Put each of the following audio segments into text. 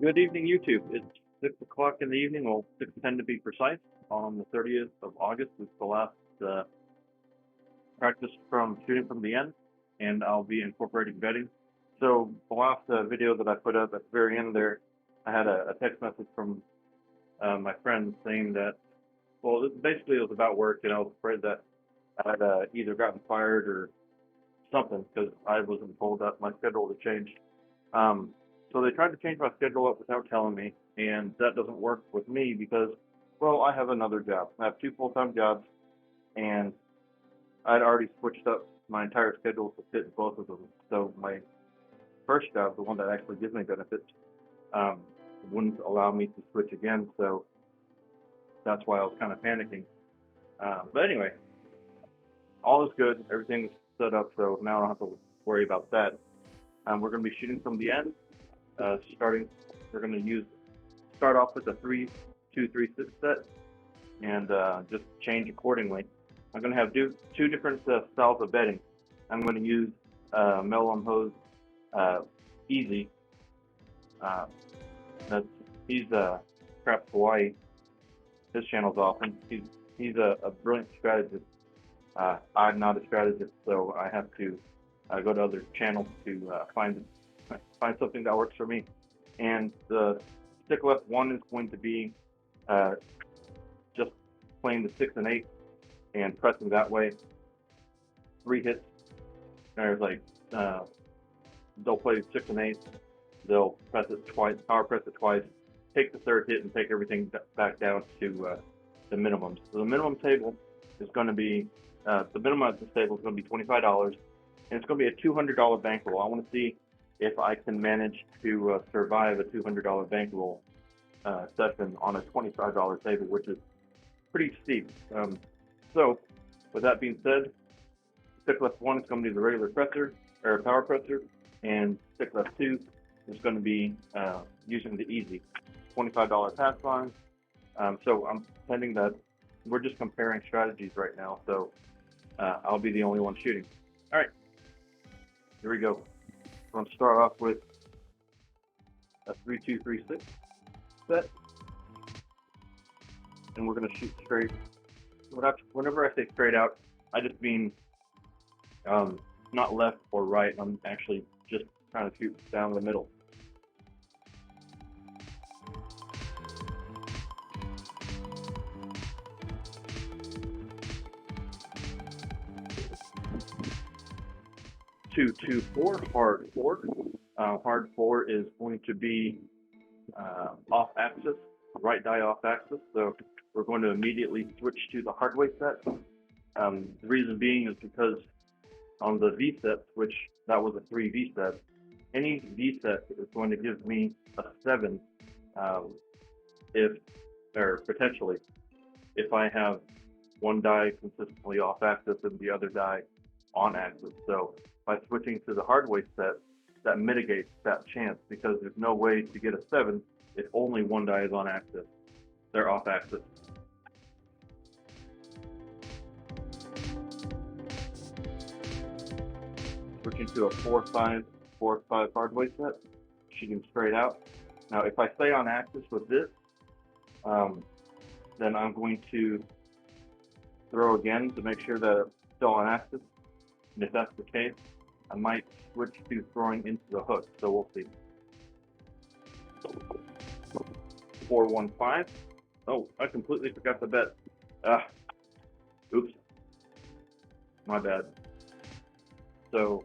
Good evening, YouTube. It's 6 o'clock in the evening, well, 6:10 to be precise, on the 30th of August. It's the last practice from shooting from the end, and I'll be incorporating bedding. So the last video that I put up at the very end there, I had a text message from my friend saying that, well, basically it was about work, and I was afraid that I'd either gotten fired or something because I wasn't told that my schedule had changed. So they tried to change my schedule up without telling me, and that doesn't work with me because, well, I have another job. I have 2 full-time jobs, and I'd already switched up my entire schedule to fit both of them. So my first job, the one that actually gives me benefits, wouldn't allow me to switch again, so that's why I was kind of panicking. But anyway, all is good. Everything's set up, so now I don't have to worry about that. We're going to be shooting from the end. We're going to start off with a 3-2-3-6 set, and just change accordingly. I'm going to have two different styles of bedding. I'm going to use Melon Hose Easy. He's Craps Hawaii. His channel's awesome. He's a brilliant strategist. I'm not a strategist, so I have to go to other channels to find something that works for me. And the stick left one is going to be just playing the 6 and 8 and pressing that way. 3 hits. There's like they'll play 6 and 8. They'll press it twice, power press it twice, take the 3rd hit, and take everything back down to the minimum. So the minimum table is going to be the minimum at this table is going to be $25, and it's going to be a $200 bankroll. I want to see if I can manage to survive a $200 bankroll session on a $25 table, which is pretty steep. So, with that being said, stick left 1 is going to be the regular presser or power presser, and stick left 2 is going to be using the easy $25 pass line. So I'm pretending that we're just comparing strategies right now. So I'll be the only one shooting. All right, here we go. I'm going to start off with a 3-2-3-6 set, and we're going to shoot straight. Whenever I say straight out, I just mean not left or right. I'm actually just trying to shoot down the middle. Two, 4, hard 4. Hard 4 is going to be off axis, right die off axis. So we're going to immediately switch to the hard way set. The reason being is because on the V set, which that was a 3 V set, any V set is going to give me a 7 potentially if I have one die consistently off axis and the other die on axis. So by switching to the hard way set, that mitigates that chance because there's no way to get a 7 if only one die is on axis. They're off axis. Switching to a 4-5 hard way set, shooting straight out. Now, if I stay on axis with this, then I'm going to throw again to make sure that it's still on axis. And if that's the case, I might switch to throwing into the hook, so we'll see. 4-1-5. Oh, I completely forgot the bet. Oops. My bad. So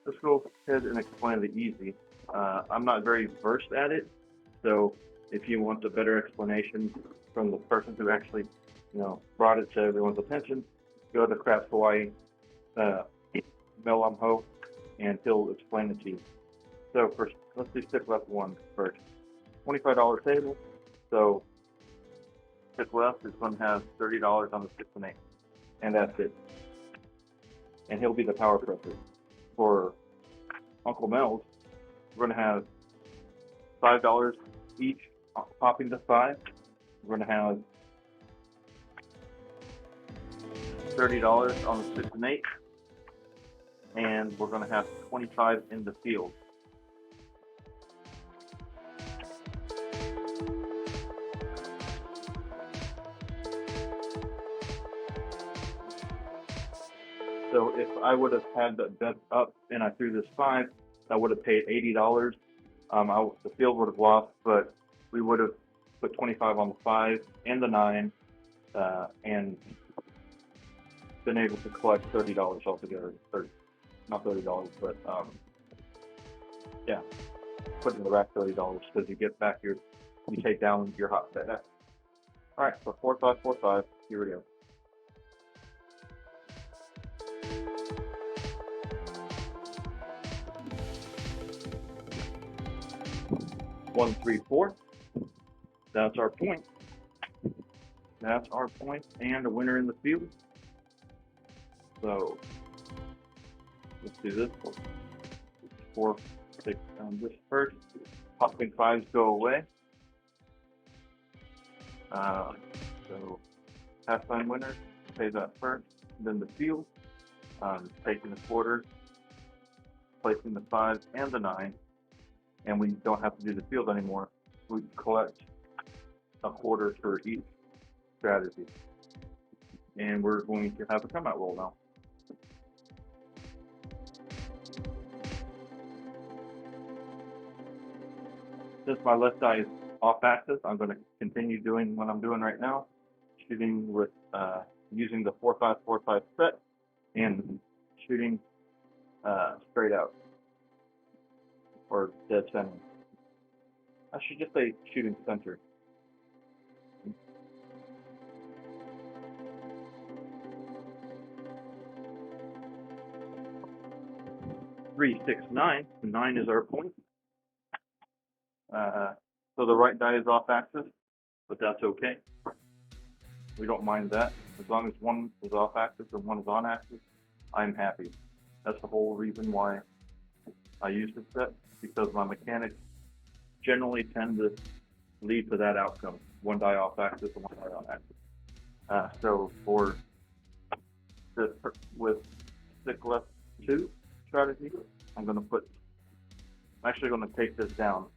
let's go ahead and explain the easy. I'm not very versed at it, so if you want a better explanation from the person who actually, brought it to everyone's attention, go to Craps Hawaii, Mel Ho, and he'll explain it to you. So first, let's do stick left 1 first. $25 table, so stick left is going to have $30 on the 6 and 8, and that's it. And he'll be the power presser. For Uncle Mel's, we're going to have $5 each, popping to 5. We're going to have $30 on the 6 and 8, and we're going to have 25 in the field. So if I would have had the bet up and I threw this 5, I would have paid $80. The field would have lost, but we would have put 25 on the 5 and the 9, and been able to collect $30 altogether. Or not $30, but yeah, put in the rack $30 because you get back you take down your hot bet. All right, so 4545. Here we go. One, 3, 4. That's our point. That's our point and a winner in the field. So let's do this. 4, 6 on this first. Popping 5s go away. So halftime winner pays that first, then the field, taking the quarter, placing the 5 and the 9, and we don't have to do the field anymore. We collect a quarter for each strategy, and we're going to have a come out roll now. Since my left die is off axis, I'm going to continue doing what I'm doing right now, shooting with using the 4-5-4-5 set and shooting straight out or dead center. I should just say shooting center. Three, 6, 9. 9 is our point. So the right die is off axis, but that's okay. We don't mind that. As long as one is off axis and one is on axis, I'm happy. That's the whole reason why I use this set, because my mechanics generally tend to lead to that outcome. One die off axis and one die on axis. So for this, with stick left 2 strategy, I'm actually going to take this down.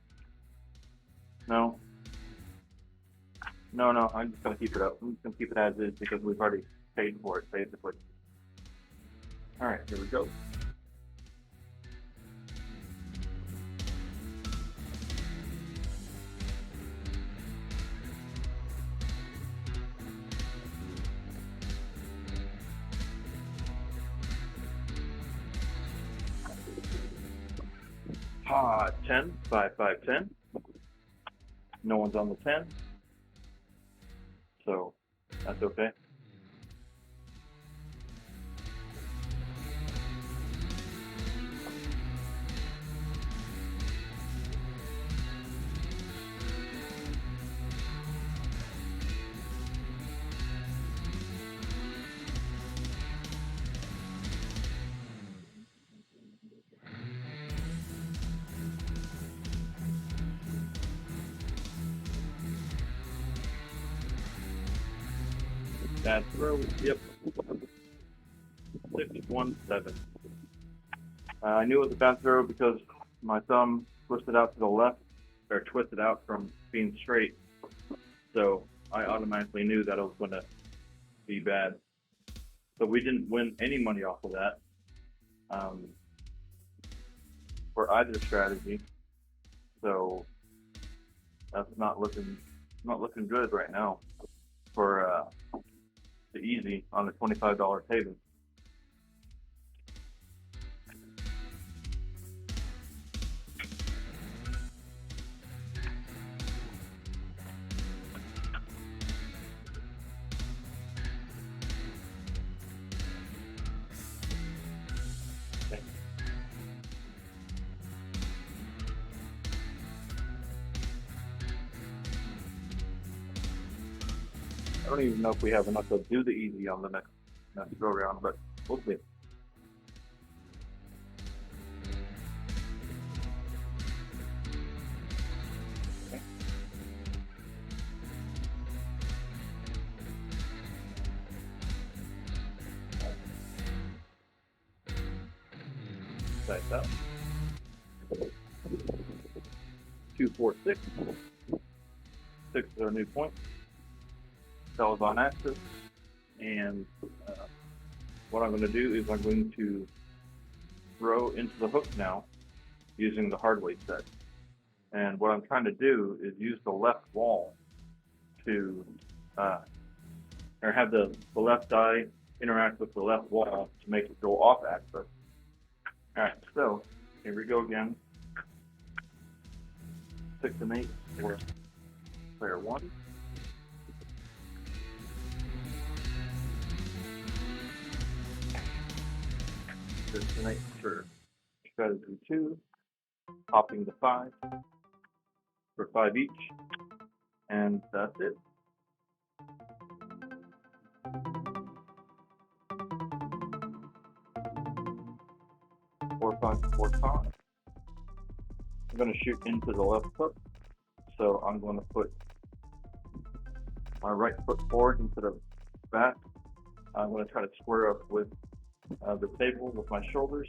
No, I'm just going to keep it up. I'm just going to keep it as is because we've already paid for it, basically. All right, here we go. Ah, 10, 5, 5, 10. No one's on the 10, so that's okay. Bad throw, yep. 6, 1, 7. I knew it was a bad throw because my thumb twisted out to the left, or twisted out from being straight. So I automatically knew that it was going to be bad. So we didn't win any money off of that for either strategy. So that's not looking good right now for the easy on the $25 table. Okay. I don't even know if we have enough to do the easy on the next go around, but we'll see. Okay. Size out. 2, 4, 6. 6 is our new point. Cells on axis, and what I'm going to do is I'm going to throw into the hook now using the hard weight set. And what I'm trying to do is use the left wall to, or have the left die interact with the left wall to make it go off axis. Alright, so here we go again. 6 and 8 for player 1. 6 and 8 for strategy 2. Popping the 5 for 5 each. And that's it. Four, 5, 4 times. I'm going to shoot into the left hook, so I'm going to put my right foot forward instead of back. I'm going to try to square up with the table with my shoulders,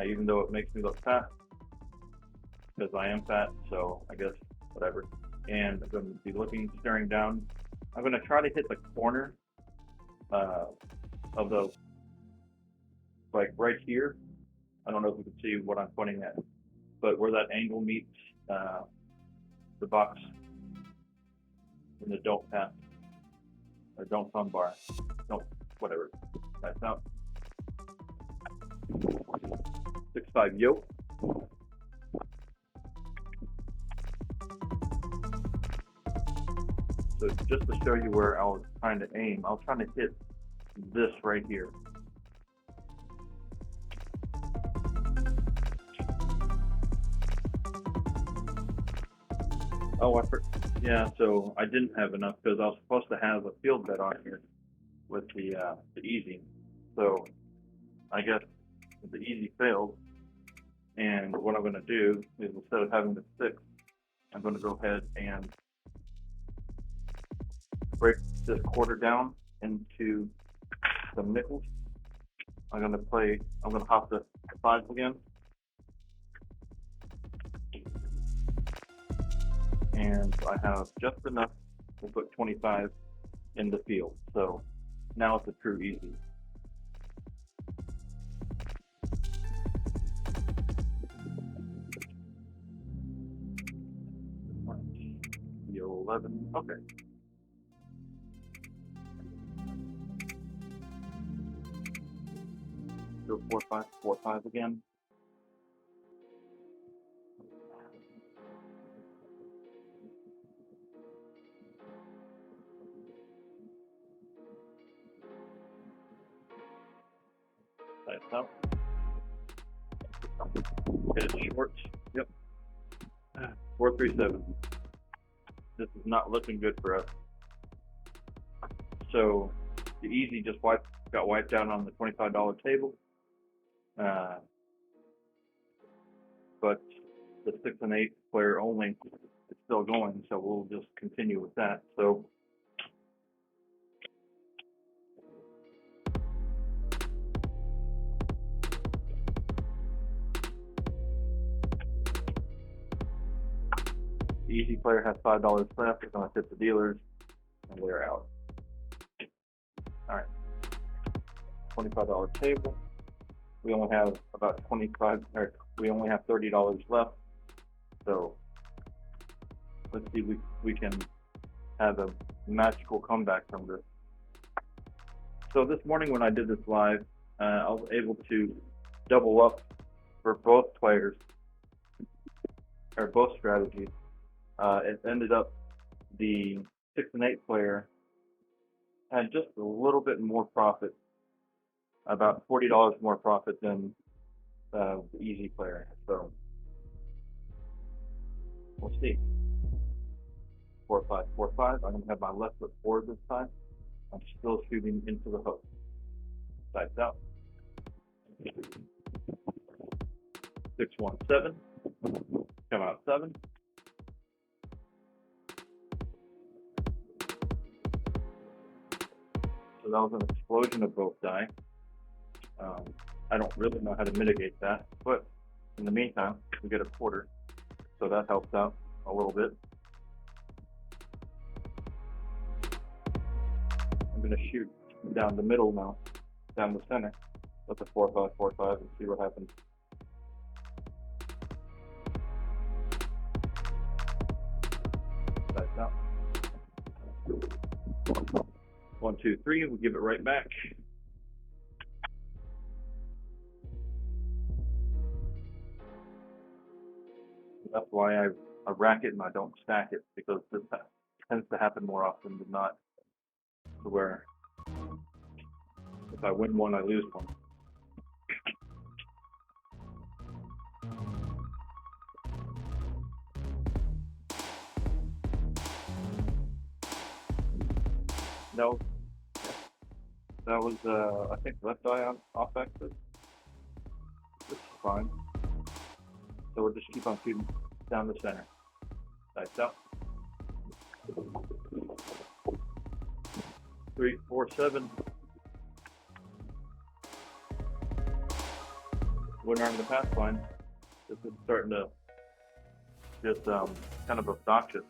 even though it makes me look fat, because I am fat, so I guess whatever. And I'm going to be looking, staring down. I'm going to try to hit the corner of the, like right here. I don't know if you can see what I'm pointing at, but where that angle meets the box in the don't pass, or don't thumb bar, don't, whatever, that's out. 6-5 yoke. So just to show you where I was trying to aim, I was trying to hit this right here. Oh, yeah, so I didn't have enough because I was supposed to have a field bet on here with the easy. So I guess the easy failed. And what I'm going to do is, instead of having the 6, I'm going to go ahead and break this quarter down into some nickels. I'm going to hop the 5s again. And I have just enough to put 25 in the field. So now it's a true easy. The 11, okay. Go 4-5, 4-5 again. That's out. Hit it short. Yep. 4-3-7. This is not looking good for us. So the easy just got wiped out on the $25 table. But the 6 and 8 player only is still going, so we'll just continue with that. So the easy player has $5 left. They're going to tip the dealers, and we're out. All right, $25 table. We only have about we only have $30 left. So let's see if we can have a magical comeback from this. So this morning when I did this live, I was able to double up for both players, or both strategies. It ended up the 6 and 8 player had just a little bit more profit, about $40 more profit than the easy player. So we'll see. 4-5, 4-5. I'm going to have my left foot forward this time. I'm still shooting into the hook. Sights out. 6-1-7. Come out 7. So that was an explosion of both die. I don't really know how to mitigate that, but in the meantime, we get a quarter, so that helps out a little bit. I'm going to shoot down the middle now, down the center with the 4-5-4-5 and see what happens. That's out. 1, 2, 3. We'll give it right back. That's why I rack it and I don't stack it, because this tends to happen more often than not, to where if I win one, I lose one. No, that was I think left eye off exit. This is fine. So we'll just keep on shooting down the center. Lights out. 3, 4, 7. Winner on the pass line. This is starting to just kind of obnoxious.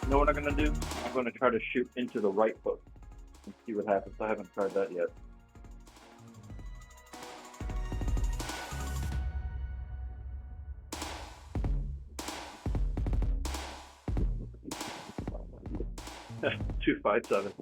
You know what I'm going to do? I'm going to try to shoot into the right hook and see what happens. I haven't tried that yet. Two, 5, 7.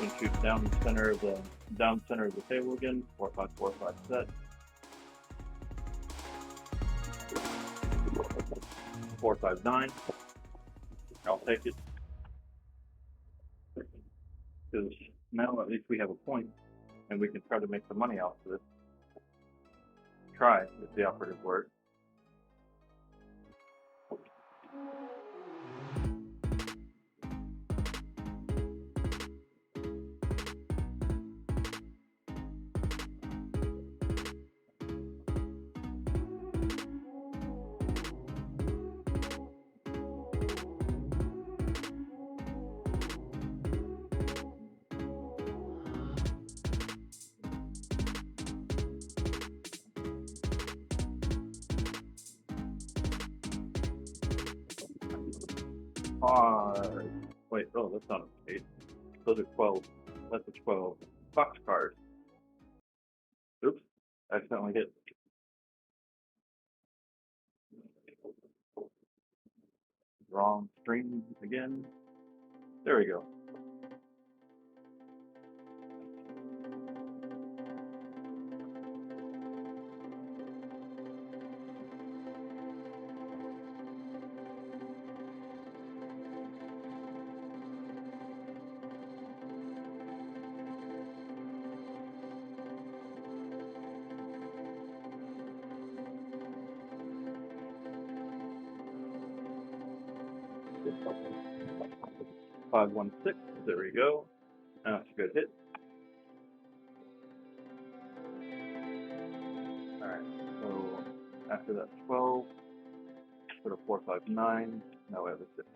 And shoot down the center of the table again. 4, 5, 4, 5 set. 4, 5, 9. I'll take it, because now at least we have a point, and we can try to make some money off of this. Try is the operative word. Wait, oh, that's not a 8. Those are 12. That's a 12. Box card. Oops, accidentally hit. Wrong string again. There we go. Five, 1, 6. There we go. That's a good hit. Alright, so after that 12, put a 4, 5, 9. Now we have a 6.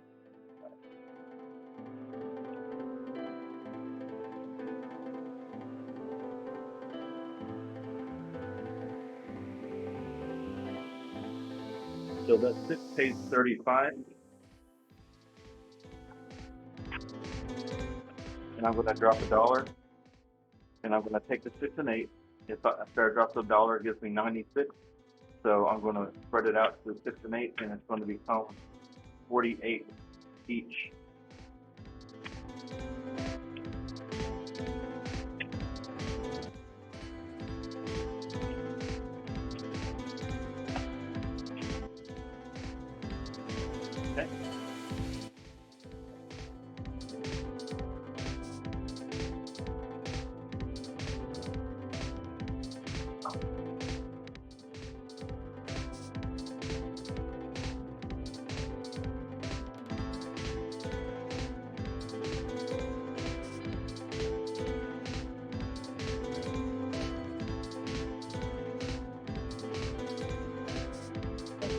So that 6 pays 35. And I'm going to drop $1, and I'm going to take the 6 and 8. After I drop the $1, it gives me 96. So I'm going to spread it out to the 6 and 8, and it's going to become 48 each.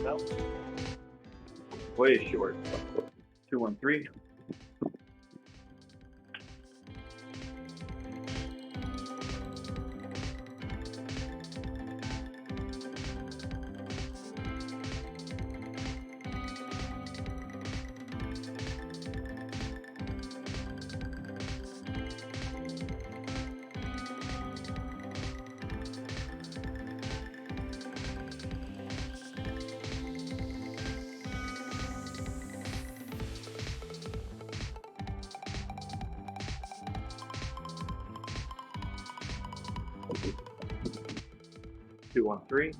out. Way short. 213. Two, 1, 3.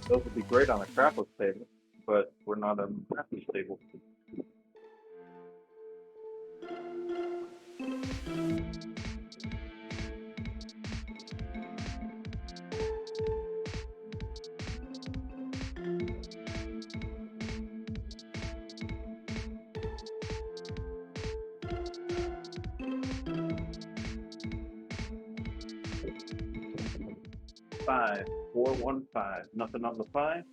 Those would be great on a crapless table, but we're not a crapless table. Five, 4, 1, 5. Nothing on the 5.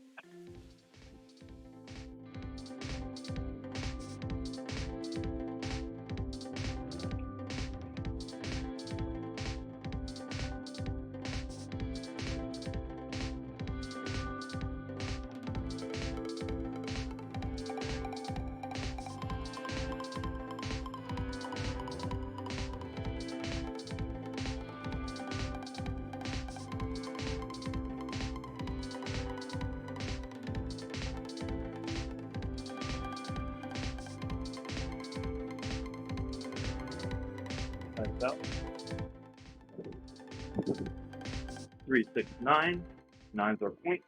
That's out. 3, 6, 9. 9's our point.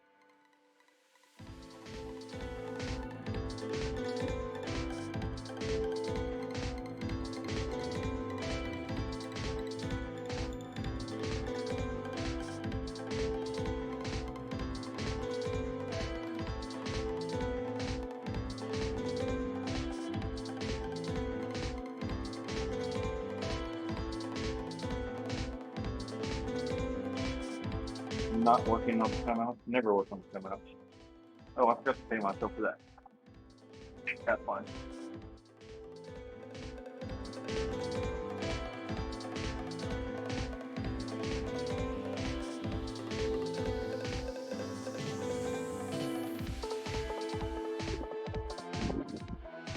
Not working on the timeouts. Never work on the timeouts. Oh, I forgot to pay myself for that. That's fine.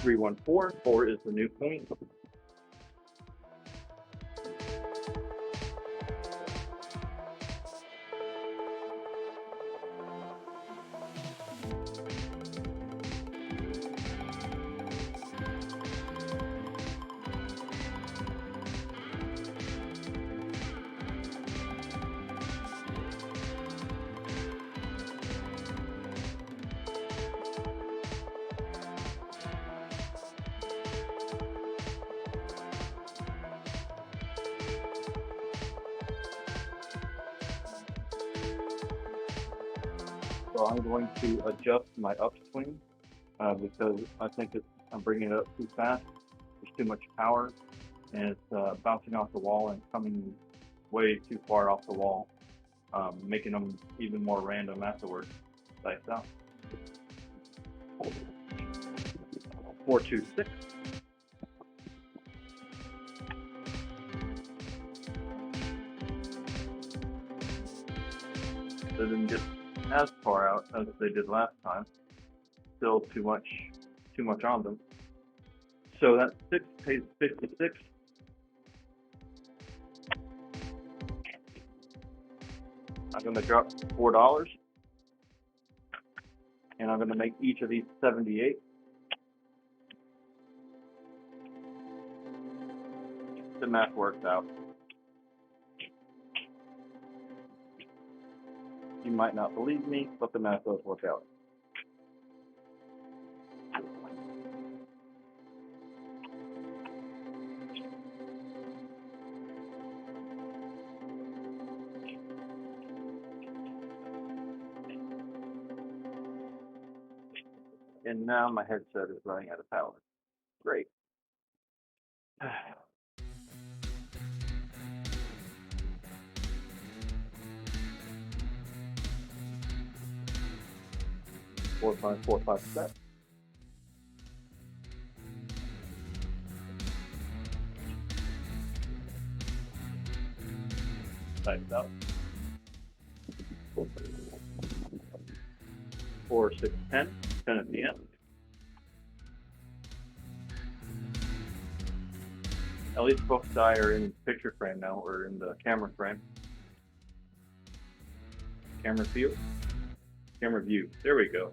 Three, 1, 4. 4 is the new point. So I'm going to adjust my upswing because I think I'm bringing it up too fast. There's too much power, and it's bouncing off the wall and coming way too far off the wall, making them even more random afterwards. Like that. 4, 2, 6. They didn't get as far out as they did last time. Still too much on them. So that 6 pays 56. I'm going to drop $4, and I'm going to make each of these 78. The math works out. You might not believe me, but the math does work out. And now my headset is running out of power. Great. 4545 set. Tighten up. 4, 6, 10. 10 at the end. At least both die are in picture frame now, or in the camera frame. Camera view. Camera view. There we go.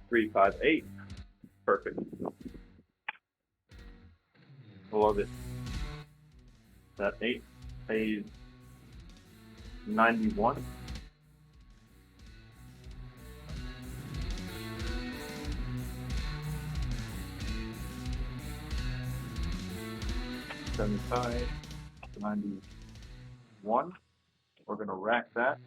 Three, 5, 8. Perfect. I love it. That 8 pays 91. $75, 91. We're going to rack that.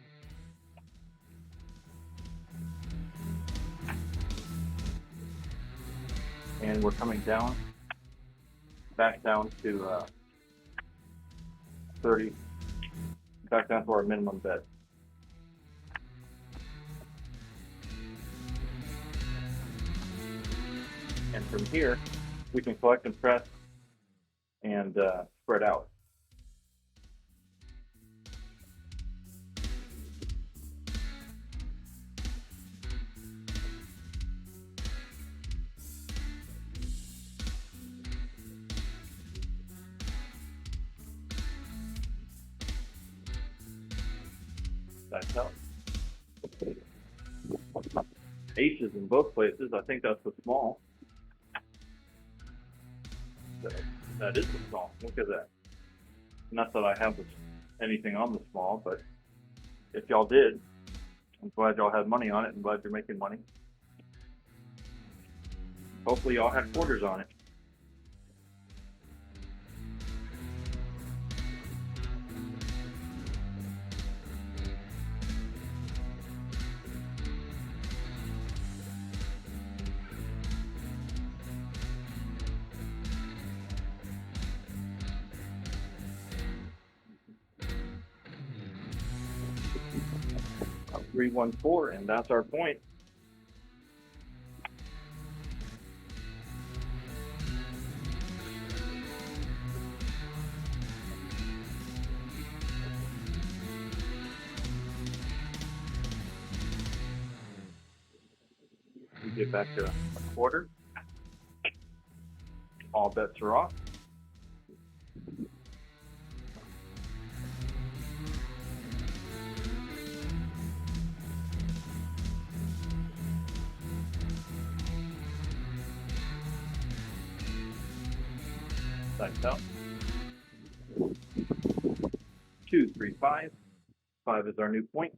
And we're coming down, back down to 30, back down to our minimum bet. And from here, we can collect and press and spread out. That's how. Aces in both places. I think that's the small. That is the small. Look at that. Not that I have anything on the small, but if y'all did, I'm glad y'all had money on it. I'm glad you're making money. Hopefully y'all had quarters on it. Up 314, and that's our point. We get back to a quarter. All bets are off. That's out. 2, 3, 5. 5 is our new point.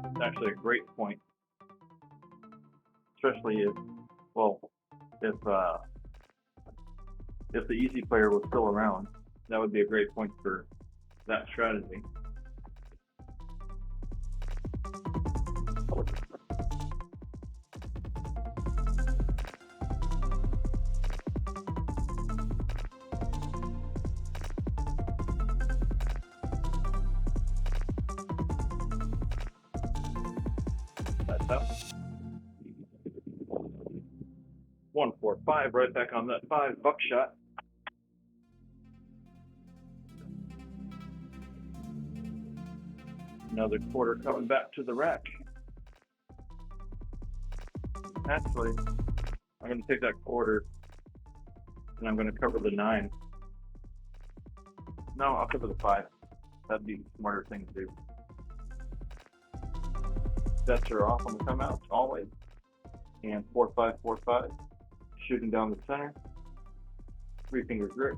It's actually a great point, especially if, well, if the easy player was still around. That would be a great point for that strategy. That's up. 1, 4, 5, right back on that 5 buckshot. Another quarter coming back to the rack. Actually, I'm going to take that quarter and I'm going to cover the 9. No, I'll cover the 5. That'd be a smarter thing to do. Bets are off on the come out, always. And 4, 5, 4, 5. Shooting down the center. 3-finger grip,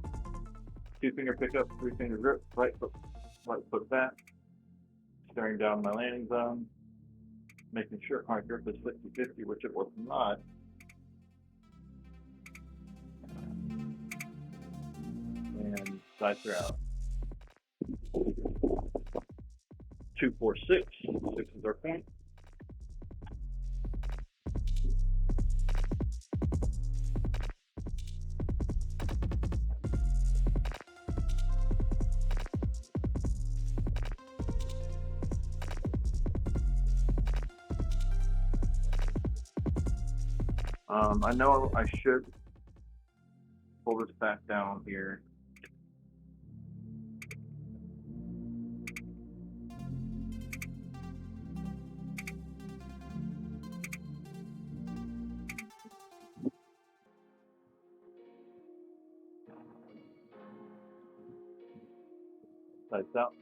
2-finger pickup, 3-finger grip, right foot back, staring down my landing zone, making sure my grip is 50-50, which it was not. And sights are out. 2, 4, 6. 6 is our point. I know I should pull this back down here. Sights out.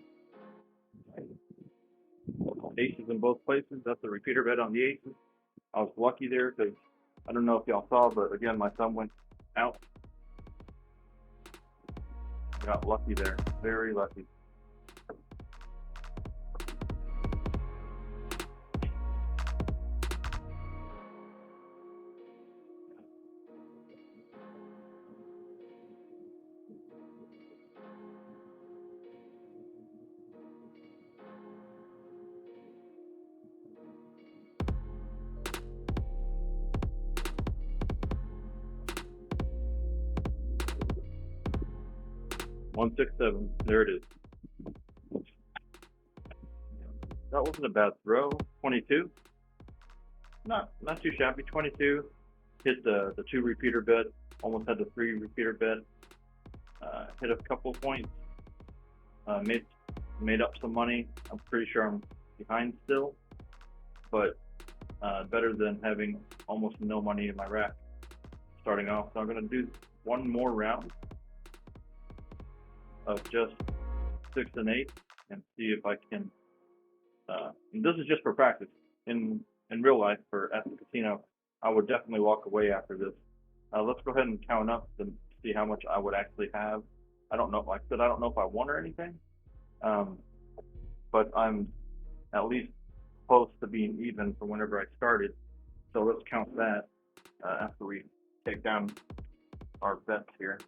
Aces in both places. That's a repeater bet on the aces. I was lucky there because I don't know if y'all saw, but again, my thumb went out. Got lucky there. Very lucky. One, 6, 7. There it is. That wasn't a bad throw. 22. Not too shabby. 22. Hit the 2 repeater bet. Almost had the 3 repeater bet. Hit a couple points. Made up some money. I'm pretty sure I'm behind still, but better than having almost no money in my rack starting off. So I'm gonna do one more round of just 6 and 8 and see if I can. And this is just for practice. In real life, at the casino, I would definitely walk away after this. Let's go ahead and count up and see how much I would actually have. I don't know. Like I said, I don't know if I won or anything, but I'm at least close to being even from whenever I started. So let's count that after we take down our bets here.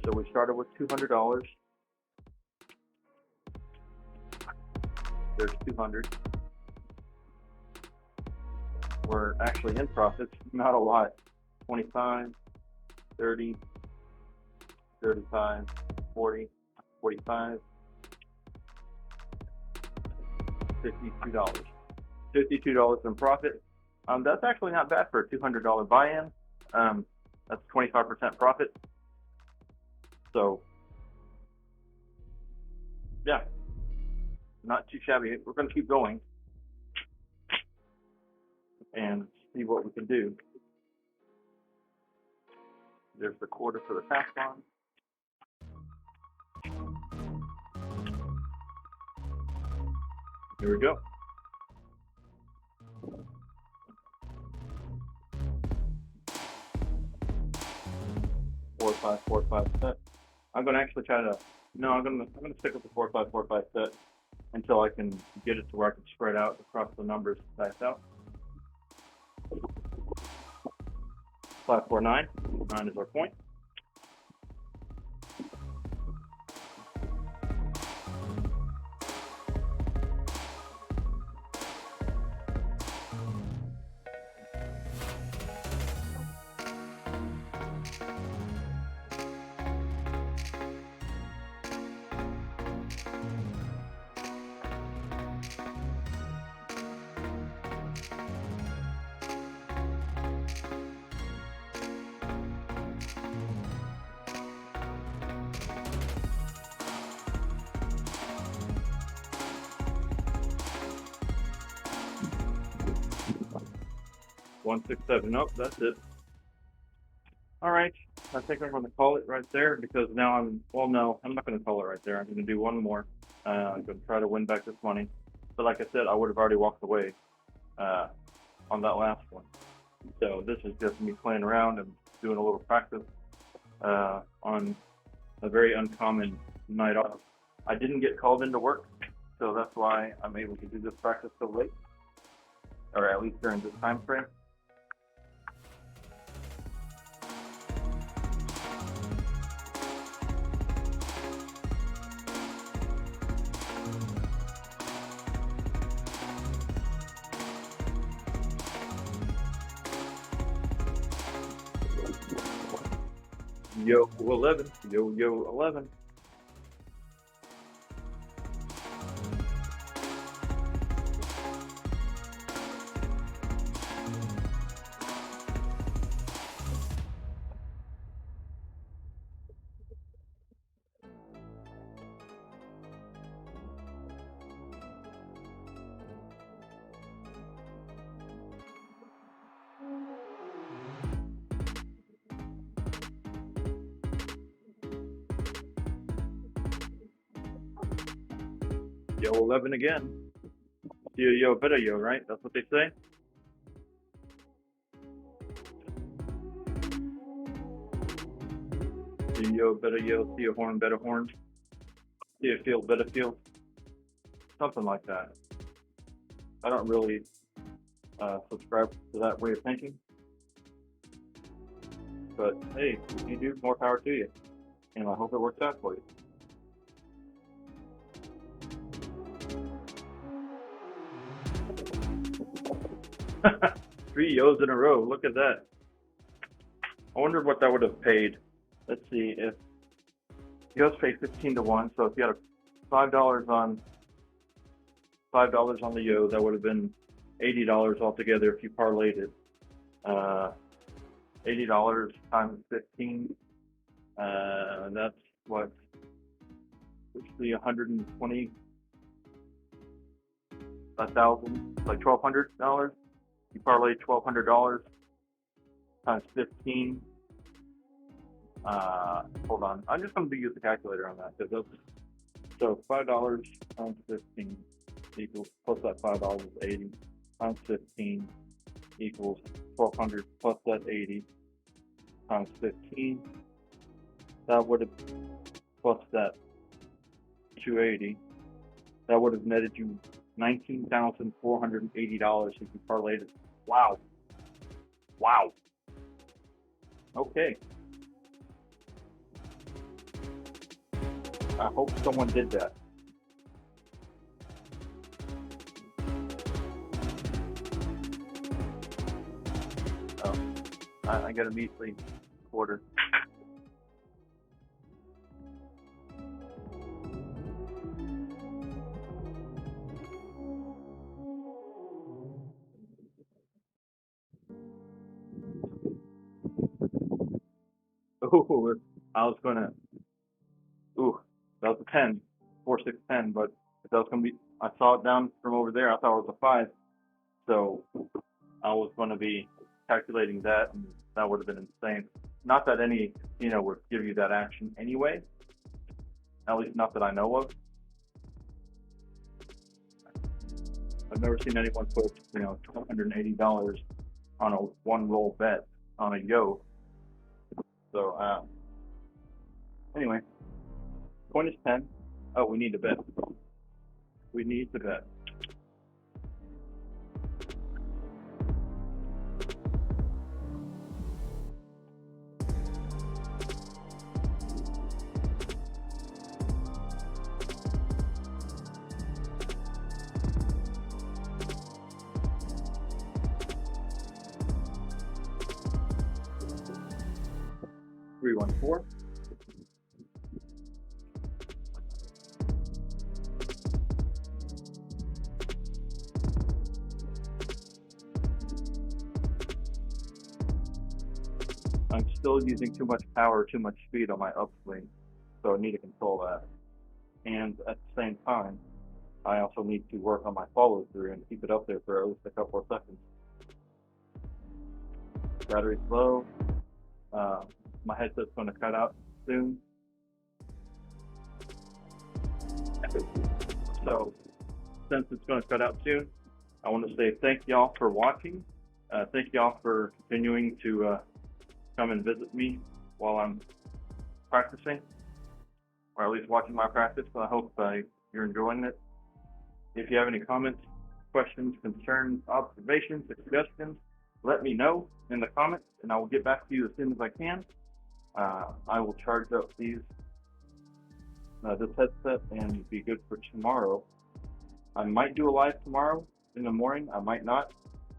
So we started with $200. There's 200. We're actually in profits, not a lot. 25, 30, 35, 40, 45, $52. $52 in profit. That's actually not bad for a $200 buy-in. That's 25% profit. So, yeah, not too shabby. We're going to keep going and see what we can do. There's the quarter for the tax on. Here we go. Four, five set. I'm gonna actually try to. No, I'm gonna stick with the 4, 5, 4, 5 set until I can get it to where I can spread out across the numbers. Dice out. 5, 4, 9. 9 is our point. One, 6, 7. Nope, that's it. All right, I think I'm going to call it right there because now well, no, I'm not going to call it right there. I'm going to do one more. I'm going to try to win back this money. But like I said, I would have already walked away on that last one. So this is just me playing around and doing a little practice on a very uncommon night off. I didn't get called into work, so that's why I'm able to do this practice so late, or at least during this time frame. Yo 11, yo 11. Yo 11 again. Yo better yo, right? That's what they say. Yo better yo, see a horn, better horn. See a field, better field. Something like that. I don't really subscribe to that way of thinking. But hey, if you do, more power to you. And I hope it works out for you. Three yo's in a row. Look at that. I wonder what that would have paid. Let's see, if yo's paid 15 to 1, so if you had a $5 on the yo, that would have been $80 altogether if you parlayed it. $80 times 15. That's what? Basically 120, 1,000, like $1,200. You parlay $1,200 times 15. Hold on, I'm just going to use the calculator on that, because so $5 times 15 equals, plus that $5 is 80 times 15 equals 1,200 plus that 80 times 15. That would have, plus that 280, that would have netted you $19,480 if you parlayed it. Wow. Wow. Okay. I hope someone did that. Oh, I got to immediately order. Oh, I was gonna. Ooh, that was a 10, 4, 6, 10. But if that was gonna be, I saw it down from over there. I thought it was a 5. So I was gonna be calculating that, and that would have been insane. Not that any casino would give you that action anyway. At least not that I know of. I've never seen anyone put, $280 on a one roll bet on a yo. So anyway, point is 10. Oh, we need to bet. We need to bet. Three, 1, 4. I'm still using too much power, too much speed on my upswing, so I need to control that. And at the same time, I also need to work on my follow through and keep it up there for at least a couple of seconds. Battery's low. My headset's going to cut out soon. So since it's going to cut out soon, I want to say thank y'all for watching. Thank y'all for continuing to come and visit me while I'm practicing, or at least watching my practice. I hope you're enjoying it. If you have any comments, questions, concerns, observations, suggestions, let me know in the comments, and I will get back to you as soon as I can. I will charge up this headset and be good for tomorrow. I might do a live tomorrow in the morning. I might not.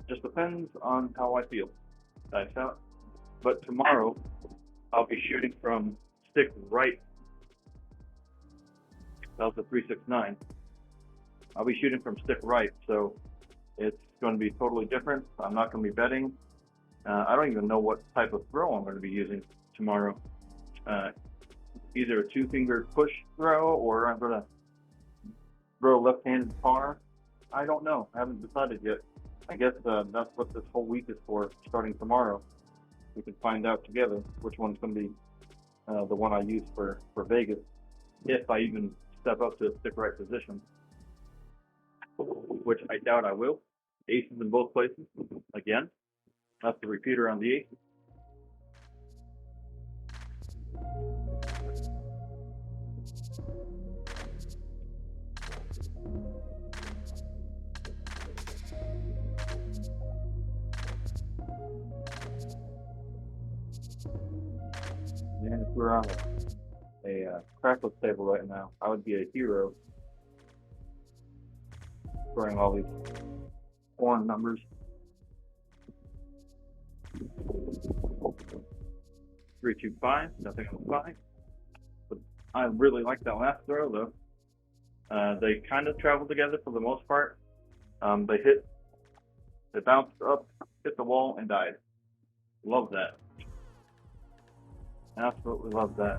Just depends on how I feel. But tomorrow I'll be shooting from stick right. That was a 369. I'll be shooting from stick right, so it's going to be totally different. I'm not going to be betting. I don't even know what type of throw I'm going to be using tomorrow. Either a two-finger push throw, or I'm going to throw left-handed par. I don't know. I haven't decided yet. I guess that's what this whole week is for, starting tomorrow. We can find out together which one's going to be the one I use for Vegas, if I even step up to a stick right position, which I doubt I will. Aces in both places. Again, that's the repeater on the ace. And if we're on a crackless table right now, I would be a hero scoring all these foreign numbers. 3-2-5, nothing on 5. But I really like that last throw though. They kind of traveled together for the most part. They bounced up, hit the wall, and died. Love that. Absolutely love that.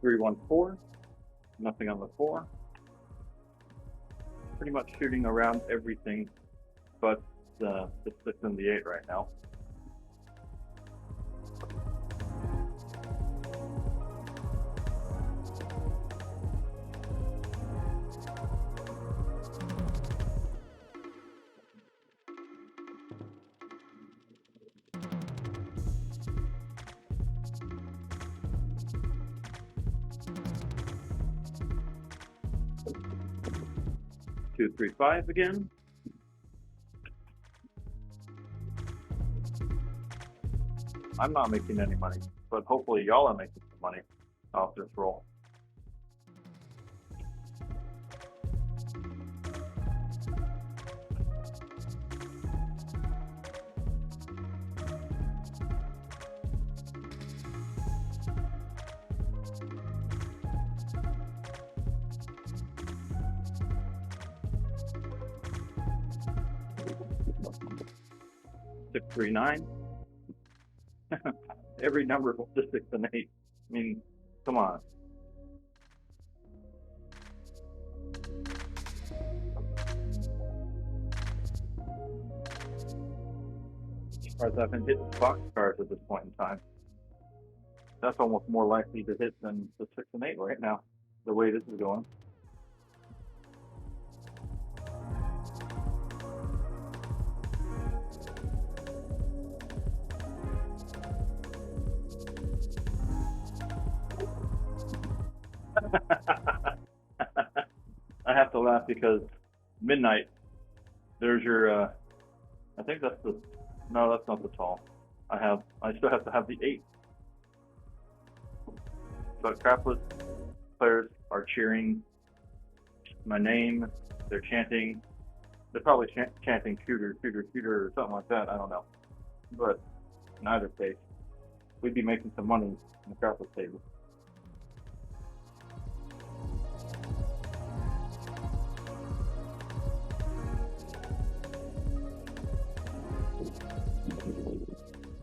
Three, 1, 4. Nothing on the 4. Pretty much shooting around everything but the 6 and the 8 right now. Two, 3, 5 again. I'm not making any money, but hopefully y'all are making some money off this roll. Six, 3, 9. Every number but the 6 and 8. I mean, come on. As far as I've been hitting box cards at this point in time, that's almost more likely to hit than the 6 and 8 right now, the way this is going. I have to laugh because midnight, there's your, I think that's the, no, that's not the tall. I still have to have the 8. But crapless players are cheering my name. They're chanting. They're probably chanting shooter, shooter, shooter, or something like that. I don't know. But in either case, we'd be making some money in the crapless table.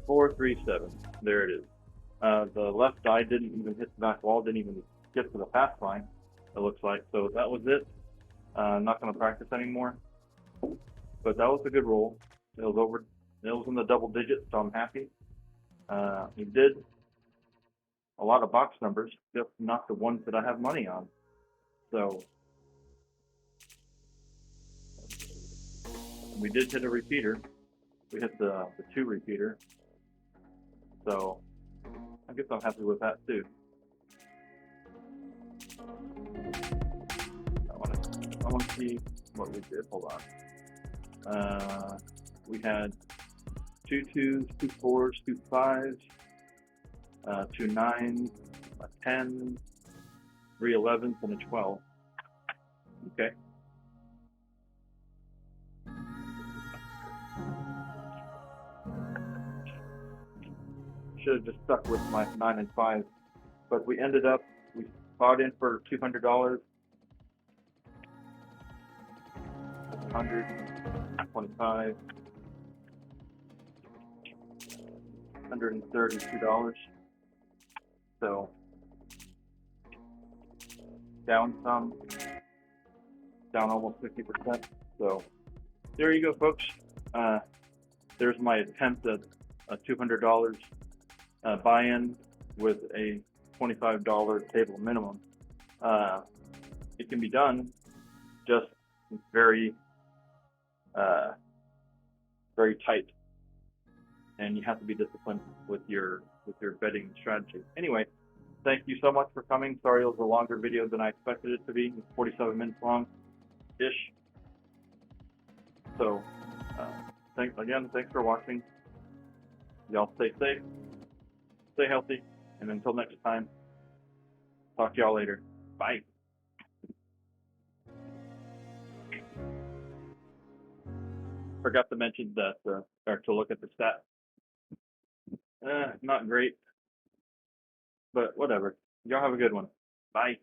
Four, 3, 7. There it is. The left die didn't even hit the back wall, didn't even get to the pass line, it looks like. So that was it. I'm not going to practice anymore. But that was a good roll. It was in the double digits, so I'm happy. He did a lot of box numbers, just not the ones that I have money on. So we did hit a repeater. We hit the 2 repeater. So I guess I'm happy with that too. I want to see what we did. Hold on. We had 2 2s, 2 4s, 2 5s, 2 9s, a 10, 3 11s, and a 12. Okay. Should have just stuck with my 9 and 5, but we bought in for $200, 125, $132. So down some, down almost 50%. So there you go, folks. There's my attempt at a $200 buy-in with a $25 table minimum. It can be done, just very, very tight, and you have to be disciplined with your betting strategy. Anyway, thank you so much for coming. Sorry it was a longer video than I expected it to be. It's 47 minutes long-ish. So, thanks for watching. Y'all stay safe, stay healthy, and until next time, talk to y'all later. Bye. Forgot to mention that, or to look at the stats. Not great, but whatever. Y'all have a good one. Bye.